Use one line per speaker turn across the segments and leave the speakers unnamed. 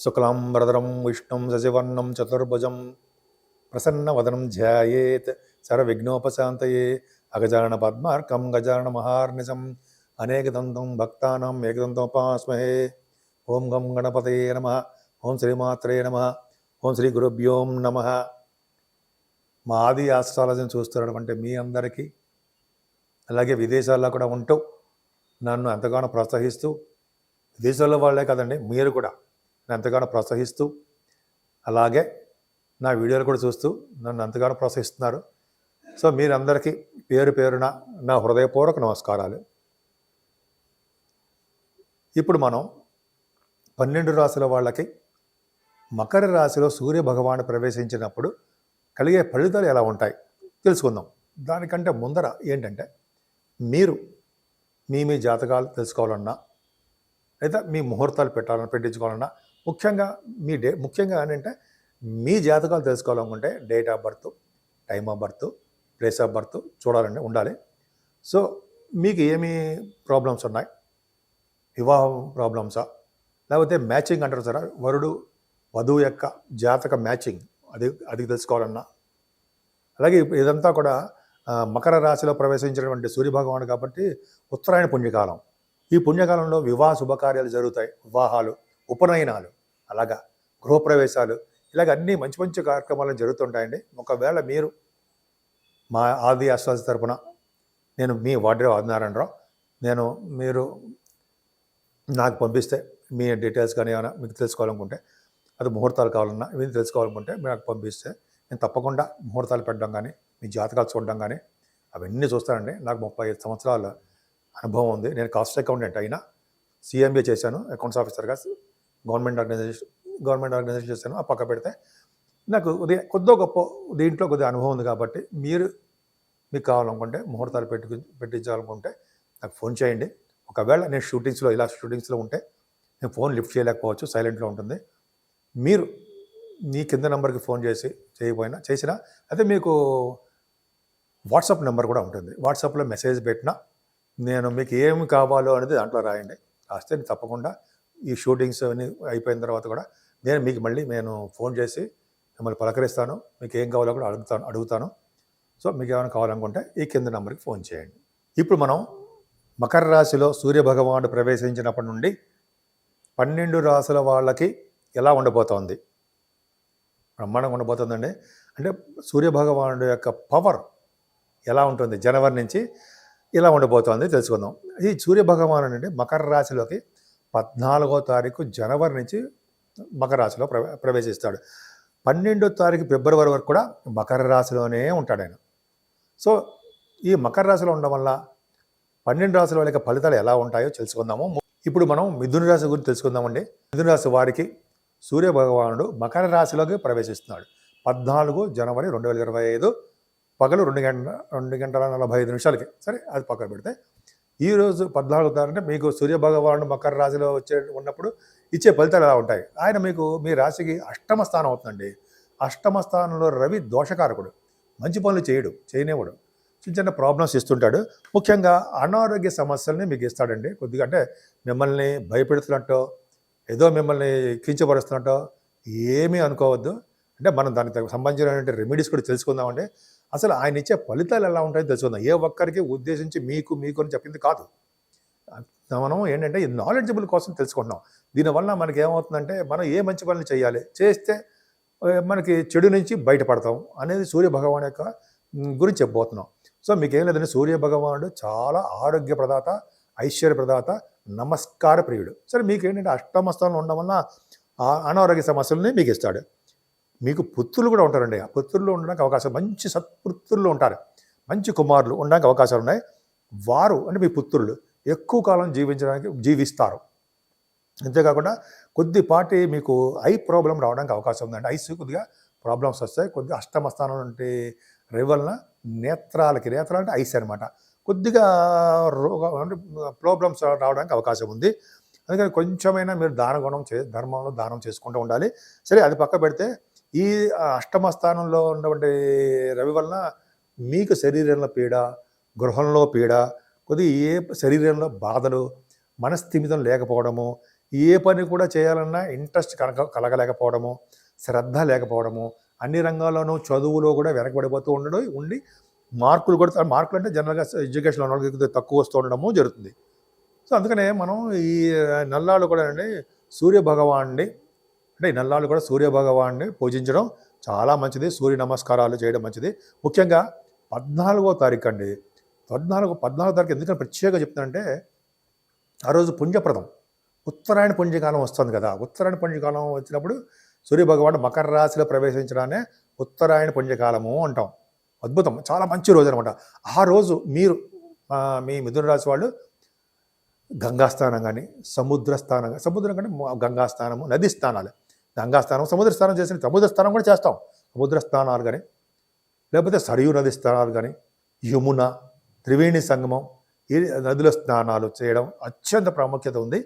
శుక్లాంబరధరం విష్ణుం శశివర్ణం చతుర్భుజం ప్రసన్నవదనం ధ్యాయేత్ సర్వవిఘ్నోపశాంతయే అగజానన పద్మార్కం గజానన మహార్నిశం అనేకదంతం భక్తానాం ఏకదంతోపాస్మహే. ఓం గం గణపతయే నమః. ఓం శ్రీమాత్రే నమః. ఓం శ్రీ గురుభ్యోం నమః. మా ఆది ఆస్ట్రాలజీని చూస్తున్నటువంటి మీ అందరికీ, అలాగే విదేశాల్లో కూడా ఉంటూ నన్ను ఎంతగానో ప్రోత్సహిస్తూ, విదేశాల్లో వాళ్ళే కదండి, మీరు కూడా నన్ను ఎంతగానో ప్రోత్సహిస్తూ, అలాగే నా వీడియోలు కూడా చూస్తూ నన్ను ఎంతగానో ప్రోత్సహిస్తున్నారు. సో మీరందరికీ పేరు పేరున నా హృదయపూర్వక నమస్కారాలు. ఇప్పుడు మనం 12 రాశుల వాళ్ళకి మకర రాశిలో సూర్య భగవాను ప్రవేశించినప్పుడు కలిగే ఫలితాలు ఎలా ఉంటాయి తెలుసుకుందాం. దానికంటే ముందర ఏంటంటే, మీరు మీ జాతకాలు తెలుసుకోవాలన్నా, లేదా మీ ముహూర్తాలు పెట్టించుకోవాలన్నా, ముఖ్యంగా ఏంటంటే మీ జాతకాలు తెలుసుకోవాలనుకుంటే date of birth, time of birth, place of birth ఉండాలి. సో మీకు ఏమి ప్రాబ్లమ్స్ ఉన్నాయి, వివాహం ప్రాబ్లమ్సా, లేకపోతే మ్యాచింగ్ అంటారు సార్, వరుడు వధువు యొక్క జాతక మ్యాచింగ్, అది తెలుసుకోవాలన్నా, అలాగే ఇదంతా కూడా మకర రాశిలో ప్రవేశించినటువంటి సూర్యభగవాను కాబట్టి ఉత్తరాయణ పుణ్యకాలం. ఈ పుణ్యకాలంలో వివాహ శుభకార్యాలు జరుగుతాయి. వివాహాలు, ఉపనయనాలు, అలాగా గృహప్రవేశాలు, ఇలాగ అన్నీ మంచి మంచి కార్యక్రమాలు జరుగుతుంటాయండి. ఒకవేళ మీరు మా ఆది ఆస్ట్రాలజీ తరపున, నేను మీ వాడ్రే ఆదినారాయణరావు, మీరు నాకు పంపిస్తే మీ డీటెయిల్స్ కానీ ఏమైనా మీకు తెలుసుకోవాలనుకుంటే, అది ముహూర్తాలు కావాలన్నా ఇవి తెలుసుకోవాలనుకుంటే నాకు పంపిస్తే నేను తప్పకుండా ముహూర్తాలు పెట్టడం కానీ, మీ జాతకాలు చూడడం కానీ అవన్నీ చూస్తానండి. నాకు 35 సంవత్సరాల అనుభవం ఉంది. నేను కాస్ట్ అకౌంటెంట్ అయినా, CMA చేశాను, అకౌంట్స్ ఆఫీసర్గా గవర్నమెంట్ ఆర్గనైజేషన్ చేశాను. ఆ పక్క పెడితే నాకు కొద్దిగా గొప్ప దీంట్లో కొద్దిగా అనుభవం ఉంది కాబట్టి, మీకు కావాలనుకుంటే ముహూర్తాలు పెట్టించాలనుకుంటే నాకు ఫోన్ చేయండి. ఒకవేళ నేను షూటింగ్స్లో ఉంటే నేను ఫోన్ లిఫ్ట్ చేయలేకపోవచ్చు, సైలెంట్లో ఉంటుంది. మీరు మీ కింద నెంబర్కి ఫోన్ చేసినా అదే మీకు వాట్సాప్ నెంబర్ కూడా ఉంటుంది. వాట్సాప్లో మెసేజ్ పెట్టినా నేను మీకు ఏమి కావాలో అనేది దాంట్లో రాయండి. రాస్తే తప్పకుండా ఈ షూటింగ్స్ అన్నీ అయిపోయిన తర్వాత కూడా నేను ఫోన్ చేసి మిమ్మల్ని పలకరిస్తాను. మీకు ఏం కావాలో కూడా అడుగుతాను. సో మీకు ఏమైనా కావాలనుకుంటే ఈ కింద నెంబర్కి ఫోన్ చేయండి. ఇప్పుడు మనం మకర రాశిలో సూర్యభగవానుడు ప్రవేశించినప్పటి నుండి 12 రాశుల వాళ్ళకి ఎలా ఉండబోతోంది? బ్రహ్మాండంగా ఉండబోతుందండి. అంటే సూర్యభగవానుడు యొక్క పవర్ ఎలా ఉంటుంది, జనవరి నుంచి ఇలా ఉండబోతోంది తెలుసుకుందాం. ఈ సూర్యభగవానుడు అంటే మకర రాశిలోకి 14వ తారీఖు జనవరి నుంచి మకర రాశిలో ప్రవేశిస్తాడు. 12వ తారీఖు ఫిబ్రవరి వరకు కూడా మకర రాశిలోనే ఉంటాడు ఆయన. సో ఈ మకర రాశిలో ఉండడం వల్ల 12 రాశుల వాళ్ళ ఫలితాలు ఎలా ఉంటాయో తెలుసుకుందాము. ఇప్పుడు మనం మిథున రాశి గురించి తెలుసుకుందామండి. మిథున రాశి వారికి సూర్యభగవానుడు మకర రాశిలోకి ప్రవేశిస్తున్నాడు 14 జనవరి 2025 పగలు 2:45 సరే, అది పక్కన పెడితే ఈరోజు 14వ తారీఖు అంటే మీకు సూర్యభగవానుడు మకర రాశిలో ఉన్నప్పుడు ఇచ్చే ఫలితాలు ఎలా ఉంటాయి? ఆయన మీ రాశికి అష్టమ స్థానం అవుతుందండి. అష్టమ స్థానంలో రవి దోషకారకుడు, మంచి పనులు చేయనివ్వడు, చిన్న ప్రాబ్లమ్స్ ఇస్తుంటాడు. ముఖ్యంగా అనారోగ్య సమస్యల్ని మీకు ఇస్తాడండి. కొద్దిగా అంటే మిమ్మల్ని భయపెడుతున్నట్టో, ఏదో మిమ్మల్ని కించపరుస్తున్నట్టో ఏమీ అనుకోవద్దు. అంటే మనం దానికి సంబంధించిన రెమెడీస్ కూడా తెలుసుకుందామండి. అసలు ఆయన ఇచ్చే ఫలితాలు ఎలా ఉంటాయో తెలుసుకుందాం. ఏ ఒక్కరికి ఉద్దేశించి మీకు అని చెప్పింది కాదు. మనం ఏంటంటే ఈ నాలెడ్జబుల్ కోసం తెలుసుకుంటున్నాం. దీనివల్ల మనకి ఏమవుతుందంటే, మనం ఏ మంచి పనులు చేస్తే మనకి చెడు నుంచి బయటపడతాం అనేది సూర్యభగవాన్ యొక్క గురించి చెప్పబోతున్నాం. సో మీకు ఏం లేదంటే, సూర్యభగవానుడు చాలా ఆరోగ్య ప్రదాత, ఐశ్వర్య ప్రదాత, నమస్కార ప్రియుడు. సరే, మీకు ఏంటంటే అష్టమ స్థానంలో ఉండడం వల్ల అనారోగ్య సమస్యలని మీకు ఇస్తాడు. మీకు పుత్రులు కూడా ఉంటారండి. ఆ పుత్రులు ఉండడానికి అవకాశం, మంచి సత్పుత్రులు ఉంటారు, మంచి కుమారులు ఉండడానికి అవకాశాలు ఉన్నాయి. వారు అంటే మీ పుత్రులు ఎక్కువ కాలం జీవిస్తారు. అంతేకాకుండా కొద్దిపాటి మీకు ఐ ప్రాబ్లం రావడానికి అవకాశం ఉందండి. ఐస్ కొద్దిగా ప్రాబ్లమ్స్ వస్తాయి. కొద్దిగా అష్టమ స్థానం నుండి రవి వలన నేత్రాలు అంటే ఐస్ అనమాట, కొద్దిగా ప్రాబ్లమ్స్ రావడానికి అవకాశం ఉంది. అందుకని కొంచెమైనా మీరు ధర్మంలో దానం చేసుకుంటూ ఉండాలి. సరే, అది పక్క పెడితే ఈ అష్టమ స్థానంలో ఉన్నటువంటి రవి వలన మీకు శరీరంలో పీడ, గృహంలో పీడ, కొద్దిగా శరీరంలో బాధలు, మనస్థిమితం లేకపోవడము, ఏ పని కూడా చేయాలన్నా ఇంట్రెస్ట్ కలగలేకపోవడము, శ్రద్ధ లేకపోవడము, అన్ని రంగాల్లోనూ చదువులో కూడా వెనకబడిపోతూ ఉండి మార్కులు అంటే జనరల్గా ఎడ్యుకేషన్లో ఉన్న వాళ్ళకి తక్కువ వస్తూ ఉండడము జరుగుతుంది. సో అందుకనే మనం ఈ నల్లాళ్ళు కూడా అండి సూర్యభగవాన్ని అంటే ఈ నల్లాళ్ళు కూడా సూర్యభగవాన్ని పూజించడం చాలా మంచిది. సూర్య నమస్కారాలు చేయడం మంచిది. ముఖ్యంగా 14వ తారీఖు అండి. 14వ తారీఖు ఎందుకని ప్రత్యేకంగా చెప్తానంటే ఆ రోజు పుణ్యప్రదం. ఉత్తరాయణ పుణ్యకాలం వస్తుంది కదా. ఉత్తరాయణ పుణ్యకాలం వచ్చినప్పుడు సూర్యభగవానుడు మకర రాశిలో ప్రవేశించడాన్ని ఉత్తరాయణ పుణ్యకాలము అంటాం. అద్భుతం, చాలా మంచి రోజు అనమాట. ఆ రోజు మీరు మీ మిథున రాశి వాళ్ళు గంగా స్నానం కానీ సముద్రం కానీ గంగా స్నానము, నది స్నానాలు, గంగా స్నానం, సముద్ర స్నానం సముద్ర స్నానం కూడా చేస్తాం. సముద్ర స్నానాలు కానీ లేకపోతే సరియు నది స్నానాలు కానీ, యమున, త్రివేణి సంగమం, ఈ నదుల స్నానాలు చేయడం అత్యంత ప్రాముఖ్యత ఉంది.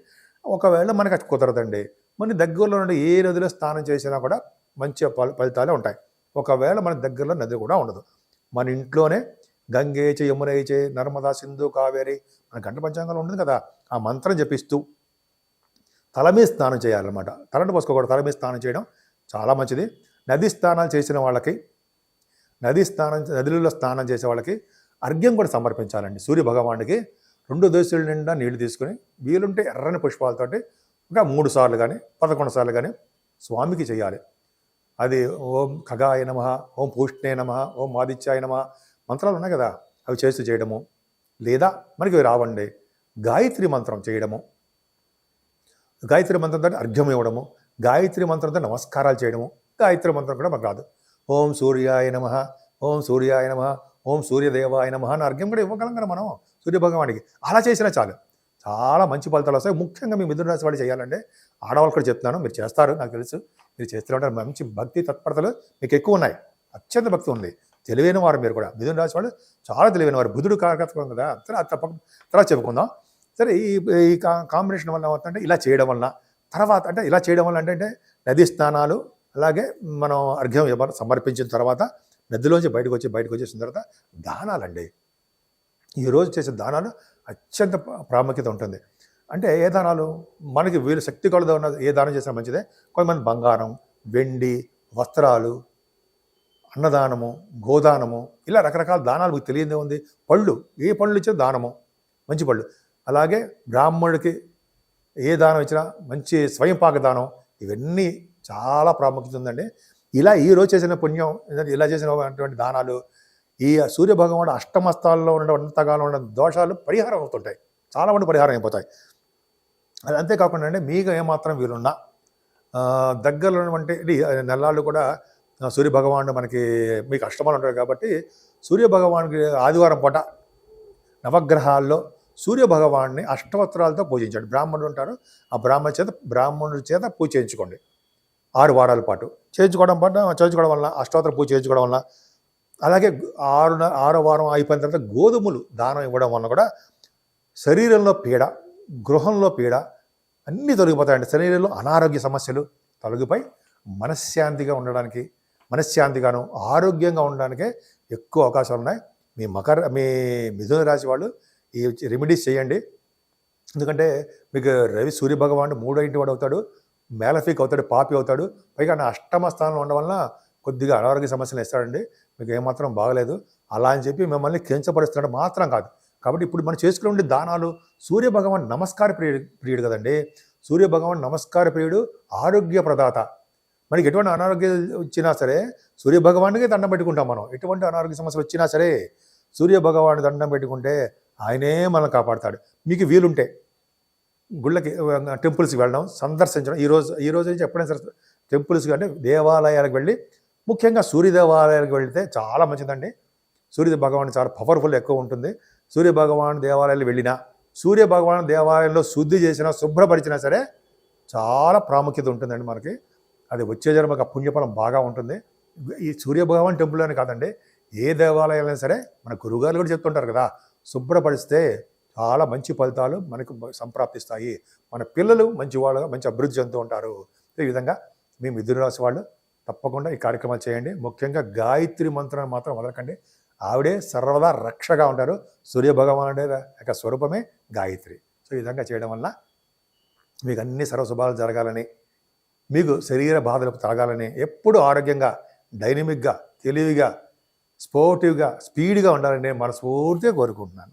ఒకవేళ మనకు అది కుదరదండి, మన దగ్గరలో నుండి ఏ నదిలో స్నానం చేసినా కూడా మంచి ఫలితాలే ఉంటాయి. ఒకవేళ మన దగ్గరలో నది కూడా ఉండదు, మన ఇంట్లోనే గంగేచే యమునైచే నర్మదా సింధు కావేరి మన గంట పంచాంగంలో ఉంటుంది కదా, ఆ మంత్రం జపిస్తూ తల మీద స్నానం చేయాలన్నమాట. తలంటు పోసుకోకూడదు, తల మీద స్నానం చేయడం చాలా మంచిది. నది స్నానాలు చేసిన వాళ్ళకి, నదులలో స్నానం చేసే వాళ్ళకి అర్ఘ్యం కూడా సమర్పించాలండి. సూర్యభగవానుడికి 2 దోసెల నిండా నీళ్లు తీసుకుని వీలుంటే ఎర్రని పుష్పాలతోటి ఇంకా 3 సార్లు కానీ 11 సార్లు కానీ స్వామికి చేయాలి. అది ఓం ఖగాయ నమః, ఓం పూష్ణే నమః, ఓం ఆదిత్యాయ నమః మంత్రాలు ఉన్నాయి కదా, అవి చేస్తూ చేయడము. లేదా మనకి రావండి గాయత్రి మంత్రం చేయడము, గాయత్రి మంత్రంతో అర్ఘ్యం ఇవ్వడము, గాయత్రి మంత్రంతో నమస్కారాలు చేయడము. గాయత్రి మంత్రం కూడా మనకు రాదు, ఓం సూర్యాయ నమః, ఓం సూర్యాయ నమః, ఓం సూర్యదేవాయ నమః అని అర్ఘ్యం కూడా ఇవ్వగలం కదా మనం సూర్యభగవానికి. అలా చేసినా చాలు, చాలా మంచి ఫలితాలు వస్తాయి. ముఖ్యంగా మీ మిథున రాశి వాళ్ళు చేయాలంటే, ఆడవాళ్ళు కూడా చెప్తున్నాను, మీరు చేస్తారు, నాకు తెలుసు, మీరు చేస్తూ ఉంటారు. మంచి భక్తి తత్పరతలు మీకు ఎక్కువ ఉన్నాయి, అత్యంత భక్తి ఉంది, తెలివైన వారు మీరు కూడా. మిథున రాశి వాళ్ళు చాలా తెలివైన వారు, బుధుడు కారకత్వం కదా, సరే అది తర్వాత చెప్పుకుందాం. సరే ఈ కాంబినేషన్ వల్ల ఏమవుతుందంటే ఇలా చేయడం వలన తర్వాత అంటే ఇలా చేయడం వల్ల అంటే నదీ స్నానాలు, అలాగే మనం అర్ఘ్యం సమర్పించిన తర్వాత నదిలోంచి బయటకు వచ్చేసిన తర్వాత దానాలండి. ఈరోజు చేసే దానాలు అత్యంత ప్రాముఖ్యత ఉంటుంది. అంటే ఏ దానాలు మనకి వీళ్ళు శక్తి కొలదా ఉన్న ఏ దానం చేసినా మంచిదే. కొంతమంది బంగారం, వెండి, వస్త్రాలు, అన్నదానము, గోదానము, ఇలా రకరకాల దానాలు మీకు తెలియదే ఉంది. పళ్ళు, ఏ పళ్ళు ఇచ్చినా దానము, మంచి పళ్ళు. అలాగే బ్రాహ్మణుడికి ఏ దానం ఇచ్చినా మంచి స్వయంపాక దానం, ఇవన్నీ చాలా ప్రాముఖ్యత ఉందండి. ఇలా ఈరోజు చేసిన పుణ్యం, ఇలా చేసినటువంటి దానాలు ఈ సూర్యభగవానుడు అష్టమస్తాల్లో ఉన్న అంతకాలం ఉన్న దోషాలు పరిహారం అవుతుంటాయి, చాలా మంది పరిహారం అయిపోతాయి. అది అంతేకాకుండా అంటే మీకు ఏమాత్రం వీలున్నా దగ్గరలో ఉన్నటువంటి నెలలు కూడా సూర్యభగవానుడు మనకి మీకు అష్టమాలు ఉంటాడు కాబట్టి సూర్యభగవానికి ఆదివారం పూట నవగ్రహాల్లో సూర్యభగవాన్ని అష్టవస్త్రాలతో పూజించండి. బ్రాహ్మణుడు ఉంటారు, ఆ బ్రాహ్మణుడి చేత పూజ చేయించుకోండి 6 వారాల పాటు. చేయించుకోవడం వల్ల అష్టోత్తర పూజ చేయించుకోవడం వల్ల, అలాగే 6వ వారం అయిపోయిన తర్వాత గోధుమలు దానం ఇవ్వడం వల్ల కూడా శరీరంలో పీడ, గృహంలో పీడ అన్నీ తొలగిపోతాయండి. శరీరంలో అనారోగ్య సమస్యలు తొలగిపోయి మనశ్శాంతిగాను ఆరోగ్యంగా ఉండడానికే ఎక్కువ అవకాశాలు ఉన్నాయి. మీ మిథున రాశి వాళ్ళు ఈ రెమెడీస్ చేయండి. ఎందుకంటే మీకు రవి సూర్యభగవానుడు 3వ ఇంటి వాడు అవుతాడు, మేలఫిక్ అవుతాడు, పాపి అవుతాడు. పైగా నా అష్టమ స్థానంలో ఉండడం వల్ల కొద్దిగా అనారోగ్య సమస్యలు ఇస్తాడండి. మీకు ఏమాత్రం బాగలేదు అలా అని చెప్పి మిమ్మల్ని కించపరుస్తున్నాడు మాత్రం కాదు. కాబట్టి ఇప్పుడు మనం చేసుకునే దానాలు, సూర్యభగవాన్ నమస్కార ప్రియుడు కదండి. సూర్యభగవాన్ నమస్కార ప్రియుడు, ఆరోగ్య ప్రదాత. మనకి ఎటువంటి అనారోగ్యం వచ్చినా సరే సూర్యభగవానికి దండం పెట్టుకుంటాం మనం. ఎటువంటి అనారోగ్య సమస్యలు వచ్చినా సరే సూర్యభగవాన్ని దండం పెట్టుకుంటే ఆయనే మనల్ని కాపాడతాడు. మీకు వీలుంటే గుళ్ళకి, టెంపుల్స్కి వెళ్ళడం, సందర్శించడం, ఈ రోజు నుంచి ఎప్పుడైనా సరే టెంపుల్స్కి అంటే దేవాలయాలకు వెళ్ళి, ముఖ్యంగా సూర్య దేవాలయాలకు వెళితే చాలా మంచిదండి. సూర్య భగవాన్ చాలా పవర్ఫుల్ ఎక్కువ ఉంటుంది. సూర్య భగవాన్ దేవాలయాలు వెళ్ళినా, సూర్య భగవాన్ దేవాలయంలో శుద్ధి చేసినా, శుభ్రపరిచినా సరే చాలా ప్రాముఖ్యత ఉంటుందండి మనకి. అది వచ్చే జన్మకు పుణ్యఫలం బాగా ఉంటుంది. ఈ సూర్య భగవాన్ టెంపుల్ అని కాదండి, ఏ దేవాలయాలైనా సరే మన గురుగారు కూడా చెప్తుంటారు కదా, శుభ్రపరిస్తే చాలా మంచి ఫలితాలు మనకు సంప్రాప్తిస్తాయి. మన పిల్లలు మంచి అభివృద్ధి చెందుతూ ఉంటారు. ఈ విధంగా మీ మిథున రాశి వాళ్ళు తప్పకుండా ఈ కార్యక్రమాలు చేయండి. ముఖ్యంగా గాయత్రి మంత్రాన్ని మాత్రం వదలకండి. ఆవిడే సర్వదా రక్షగా ఉంటారు. సూర్యభగవానుడి యొక్క స్వరూపమే గాయత్రి. సో ఈ విధంగా చేయడం వల్ల మీకు అన్ని సర్వశుభాలు జరగాలని, మీకు శరీర బాధలకు తరగాలని, ఎప్పుడు ఆరోగ్యంగా, డైనమిక్గా, తెలివిగా, స్పోర్టివ్గా, స్పీడ్గా ఉండాలని నేను మనస్ఫూర్తిగా కోరుకుంటున్నాను.